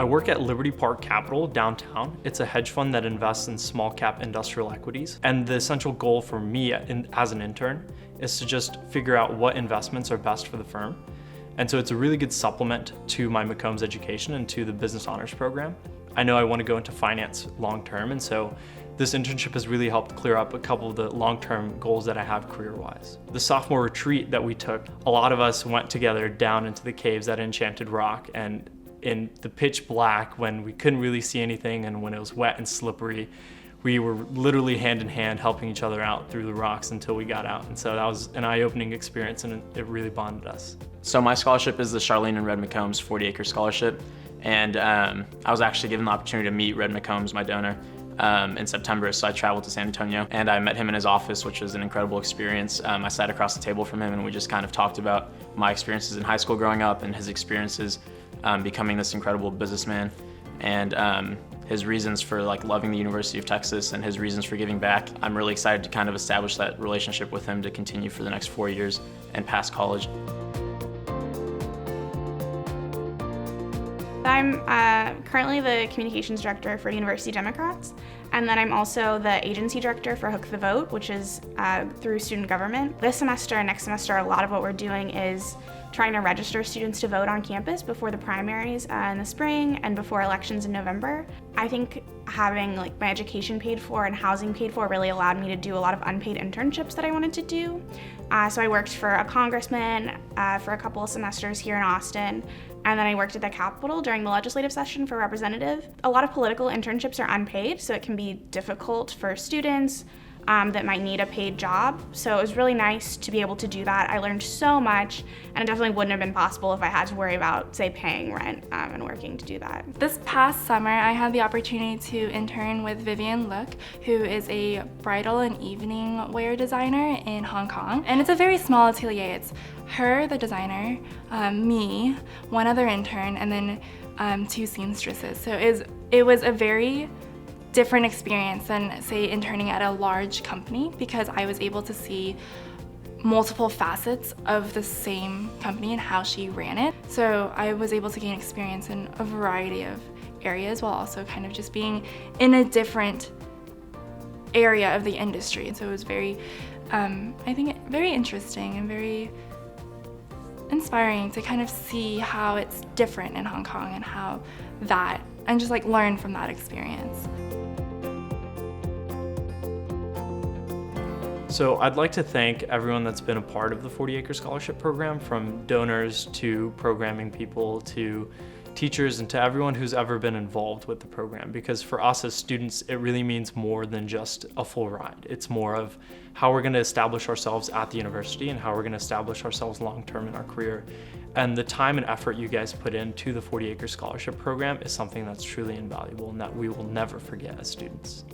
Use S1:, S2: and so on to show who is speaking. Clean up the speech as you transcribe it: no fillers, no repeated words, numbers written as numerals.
S1: I work at Liberty Park Capital downtown. It's a hedge fund that invests in small cap industrial equities. And the essential goal for me as an intern is to just figure out what investments are best for the firm. And so it's a really good supplement to my McCombs education and to the business honors program. I know I want to go into finance long term, and so this internship has really helped clear up a couple of the long-term goals that I have career-wise. The sophomore retreat that we took, a lot of us went together down into the caves at Enchanted Rock, and in the pitch black, when we couldn't really see anything and when it was wet and slippery, we were literally hand in hand helping each other out through the rocks until we got out. And so that was an eye-opening experience, and it really bonded us.
S2: So my scholarship is the Charlene and Red McCombs 40-acre scholarship. And I was actually given the opportunity to meet Red McCombs, my donor, in September. So I traveled to San Antonio and I met him in his office, which was an incredible experience. I sat across the table from him and we just kind of talked about my experiences in high school growing up and his experiences becoming this incredible businessman, and his reasons for loving the University of Texas and his reasons for giving back. I'm really excited to kind of establish that relationship with him to continue for the next 4 years and past college.
S3: I'm currently the communications director for University Democrats, and then I'm also the agency director for Hook the Vote, which is through student government. This semester and next semester, a lot of what we're doing is trying to register students to vote on campus before the primaries in the spring and before elections in November. I think having my education paid for and housing paid for really allowed me to do a lot of unpaid internships that I wanted to do. So I worked for a congressman for a couple of semesters here in Austin, and then I worked at the Capitol during the legislative session for representative. A lot of political internships are unpaid, so it can be difficult for students that might need a paid job. So it was really nice to be able to do that. I learned so much, and it definitely wouldn't have been possible if I had to worry about, say, paying rent and working to do that.
S4: This past summer, I had the opportunity to intern with Vivian Look, who is a bridal and evening wear designer in Hong Kong. And it's a very small atelier. It's her, the designer, me, one other intern, and then 2 seamstresses. So it was a very different experience than, say, interning at a large company, because I was able to see multiple facets of the same company and how she ran it. So I was able to gain experience in a variety of areas while also kind of just being in a different area of the industry. So it was very, I think, very interesting and very inspiring to kind of see how it's different in Hong Kong and just learn from that experience.
S1: So I'd like to thank everyone that's been a part of the 40-acre scholarship program, from donors to programming people to teachers and to everyone who's ever been involved with the program, because for us as students, it really means more than just a full ride. It's more of how we're going to establish ourselves at the university and how we're going to establish ourselves long-term in our career. And the time and effort you guys put into the 40-acre scholarship program is something that's truly invaluable and that we will never forget as students.